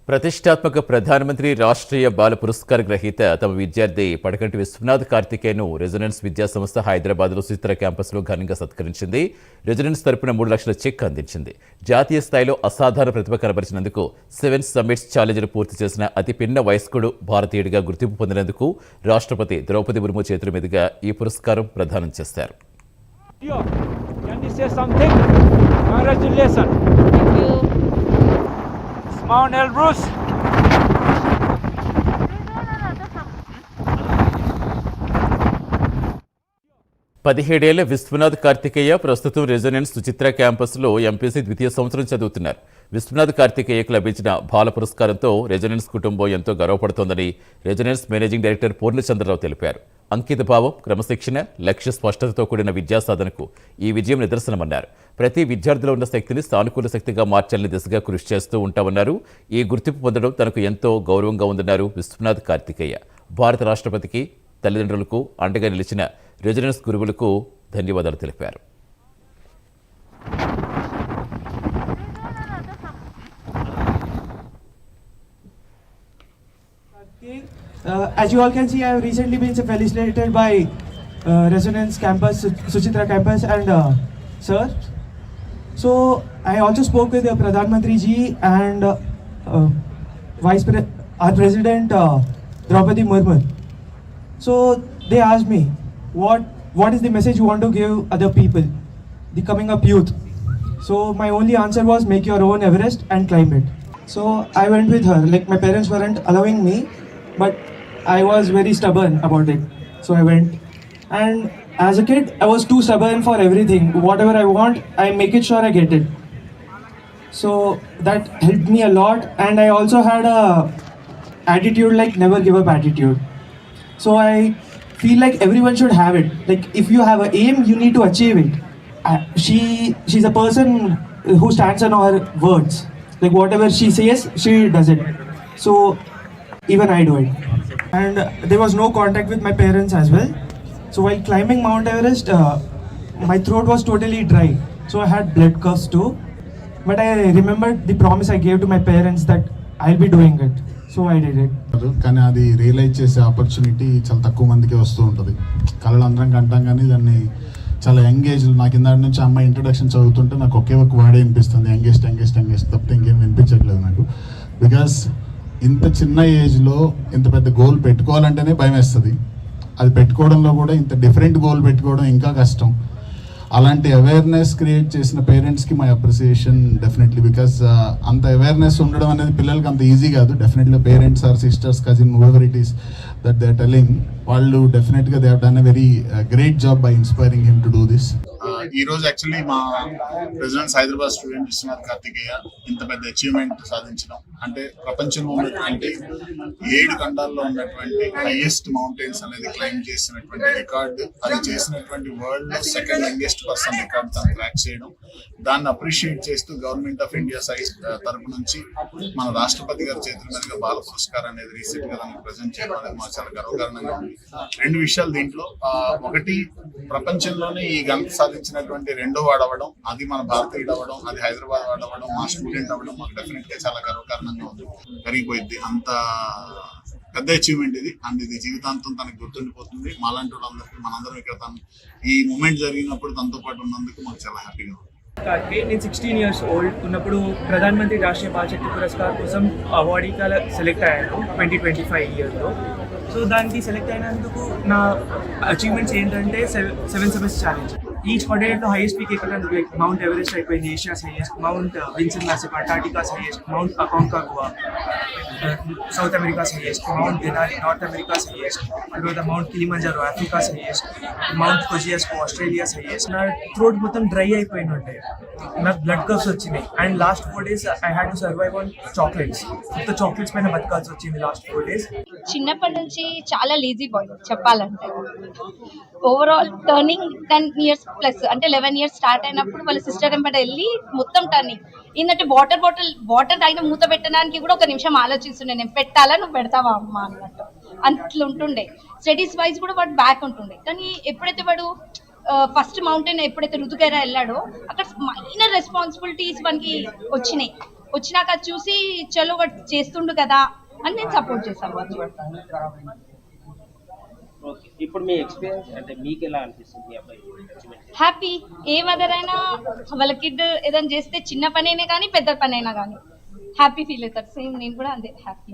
ప్రతిష్టాత్మక ప్రధానమంత్రి రాష్ట్రీయ బాల పురస్కార గ్రహీత తమ విద్యార్థి పడకంటి విశ్వనాథ్ కార్తికేయను రెజొనెన్స్ విద్యా సంస్థ హైదరాబాద్లో సుచిత్ర క్యాంపస్లో ఘనంగా సత్కరించింది. రెజొనెన్స్ తరపున 3 లక్షల చెక్ అందించింది. జాతీయ స్థాయిలో అసాధారణ ప్రతిభ కనబరిచినందుకు 7 సమ్మిట్స్ ఛాలెంజ్ను పూర్తి చేసిన అతి పిన్న వయస్కుడు భారతీయుడిగా గుర్తింపు పొందినందుకు రాష్ట్రపతి ద్రౌపది ముర్ము చేతుల మీదుగా ఈ పురస్కారం ప్రదానం చేశారు. Mount Elbrus. పదిహేడేళ్ల విశ్వనాథ్ కార్తికేయ ప్రస్తుతం రెజొనెన్స్ సుచిత్ర క్యాంపస్లో ఎంపీసీ ద్వితీయ సంవత్సరం చదువుతున్నారు. విశ్వనాథ్ కార్తికేయకు లభించిన బాల పురస్కారంతో రెజొనెన్స్ కుటుంబం ఎంతో గర్వపడుతోందని రెజొనెన్స్ మేనేజింగ్ డైరెక్టర్ పూర్ణచంద్రరావు తెలిపారు. అంకిత భావం, క్రమశిక్షణ, లక్ష్య స్పష్టతతో కూడిన విద్యా సాధనకు ఈ విజయం నిదర్శనమన్నారు. ప్రతి విద్యార్థిలో ఉన్న శక్తిని సానుకూల శక్తిగా మార్చాలని దిశగా కృషి చేస్తూ ఉంటామన్నారు. ఈ గుర్తింపు పొందడం తనకు ఎంతో గౌరవంగా ఉందన్నారు విశ్వనాథ్ కార్తికేయ. భారత రాష్ట్రపతికి, తల్లిదండ్రులకు అండగా నిలిచిన రెజొనెన్స్ గురువులకు ధన్యవాదాలు తెలిపారు. As you all can see, I have recently been felicitated by Resonance Campus, Suchitra Campus, and Sir. So I also spoke with Pradhan Mantri ji and our President Draupadi Murmu. So they asked me, what is the message you want to give other people, the coming up youth? So my only answer was, make your own Everest and climb it. So I went with her. Like, my parents weren't allowing me, but I was very stubborn about it. So I went. And as a kid, I was too stubborn for everything. Whatever I want, I make it sure I get it. So that helped me a lot. And I also had a attitude like never give up attitude. So I feel like everyone should have it. Like, if you have an aim, you need to achieve it. She's a person who stands on her words. Like, whatever she says, she does it. So even I do it. And there was no contact with my parents as well. So while climbing Mount Everest, my throat was totally dry. So I had blood coughs too. But I remembered the promise I gave to my parents that I'll be doing it. So I did it. కానీ అది realise చేసే opportunity చాలా తక్కువ మందికి వస్తూ ఉంటుంది. కళలు అందరం కంటాం కానీ దాన్ని చాలా యంగేజ్, నాకు ఇందాటి నుంచి అమ్మాయి ఇంట్రొడక్షన్ చదువుతుంటే నాకు ఒకే ఒక వాడే వినిపిస్తుంది, యంగెస్ట్ తప్పితే ఇంకేం వినిపించట్లేదు నాకు. బికాస్ ఇంత చిన్న ఏజ్లో ఇంత పెద్ద గోల్ పెట్టుకోవాలంటేనే భయం వేస్తుంది. అది పెట్టుకోవడంలో కూడా ఇంత డిఫరెంట్ గోల్ పెట్టుకోవడం ఇంకా కష్టం. అలాంటి అవేర్నెస్ క్రియేట్ చేసిన పేరెంట్స్కి మై అప్రిసియేషన్ డెఫినెట్లీ. బికాస్ అంత అవేర్నెస్ ఉండడం అనేది పిల్లలకి అంత ఈజీ కాదు. Definitely parents or sisters, cousin, whoever it is that they are telling, వాళ్ళు డెఫినెట్గా they have done a very great job by inspiring him to do this. ఈ రోజు యాక్చువల్లీ మా రెసిడెన్స్ హైదరాబాద్ స్టూడెంట్ విశ్వనాథ్ కార్తికేయ ఇంత పెద్ద అచీవ్మెంట్ సాధించడం అంటే, ప్రపంచంలో ఉన్నటువంటి 7 ఖండాల్లో ఉన్నటువంటి హైయెస్ట్ మౌంటైన్స్ అనేది క్లైమ్ చేసినటువంటి రికార్డు, అది చేసినటువంటి వరల్డ్ లో సెకండ్ యంగెస్ట్ పర్సన్ రికార్డ్ తను క్రాక్ చేయడం, దాన్ని అప్రిషియేట్ చేస్తూ గవర్నమెంట్ ఆఫ్ ఇండియా సైడ్ తరపు నుంచి మన రాష్ట్రపతి గారి చేతుల మీదుగా బాల పురస్కారం అనేది రీసెంట్ గా దానికి ప్రజెంట్ చేయడం అనేది మాకు చాలా గర్వకారణంగా ఉంది. 2 విషయాలు దీంట్లో. ఒకటి, ప్రపంచంలోనే ఈ ఘనత సాధించినటువంటి 2వ వాడు అవ్వడం, అది మన భారతీయుడు అవ్వడం, అది హైదరాబాద్ వాడు అవ్వడం, మా స్టూడెంట్ అవ్వడం మాకు డెఫినెట్ గా చాలా గర్వకారణంగా ఉంది. కరిగిపోయింది, అంత పెద్ద అచీవ్మెంట్ ఇది. అండ్ ఇది జీవితాంతం తనకు గుర్తుండిపోతుంది. మాలాంటి వాళ్ళందరికీ, మనందరం ఇక్కడ ఈ మూమెంట్ జరిగినప్పుడు తనతో పాటు ఉన్నందుకు మాకు చాలా హ్యాపీగా ఉంది. నేను 16 years ఓల్డ్ ఉన్నప్పుడు ప్రధానమంత్రి రాష్ట్రీయ బాల శక్తి పురస్కార్ కోసం అవార్డీగా సెలెక్ట్ అయ్యాను 2025 ఇయర్లో. సో దానికి సెలెక్ట్ అయినందుకు నా అచీవ్మెంట్స్ ఏంటంటే 7 సమ్మిట్స్ ఛాలెంజ్. ఈచ్ పడేట్లో హైయెస్ట్ పీక్ ఎక్కడానికి, లైక్ మౌంట్ ఎవరెస్ట్ అయిపోయింది, Asia's highest, mount Vinson massif Antarctica's highest, mount Aconcagua South America's highest, mount Denali North America's highest, తర్వాత mount Kilimanjaro Africa's highest, mount Kosciuszko Australia's highest. నా throat మొత్తం dry అయిపోయిన ఉంటాయి, నాకు blood coughs వచ్చినాయి. And last 4 days I had to survive on chocolates. మొత్తం chocolates పైన బతకాల్సి వచ్చింది లాస్ట్ 4 days. చిన్నప్పటి నుంచి చాలా లేజీ బాయ్ చెప్పాలంటే. ఓవరాల్ టర్నింగ్ 10 years ప్లస్, అంటే 11 years స్టార్ట్ అయినప్పుడు వాళ్ళ సిస్టర్ వెంబడి వెళ్ళి మొత్తం టర్నింగ్ ఏంటంటే వాటర్ తాగిన మూత పెట్టడానికి కూడా 1 నిమిషం ఆలోచిస్తుండే, నేను పెట్టాలా నువ్వు పెడతావా అమ్మ అన్నట్టు. అట్లా ఉంటుండే. స్టడీస్ వైజ్ కూడా వాడు బ్యాక్ ఉంటుండే. కానీ ఎప్పుడైతే వాడు ఫస్ట్ మౌంటైన్ ఎప్పుడైతే రుతుకేరా వెళ్ళాడో, అక్కడ మైనర్ రెస్పాన్సిబిలిటీస్ మనకి వచ్చినాయి. వచ్చినాక అది చూసి చలో వాడు చేస్తుండు కదా అని నేను సపోర్ట్ చేశాను వాళ్ళు. ఓకే, ఇప్పుడు మీ ఎక్స్పీరియన్స్ అంటే మీకు ఎలా అనిపిస్తుంది మీ అబ్బాయి achievement? హ్యాపీ. ఏ మదర్ అయినా వాళ్ళ కిడ్ ఏదైనా చేస్తే చిన్న పని అయినా కానీ పెద్ద పని అయినా కానీ హ్యాపీ ఫీల్ అవుతారు. సేమ్ నేను కూడా అంతే హ్యాపీ.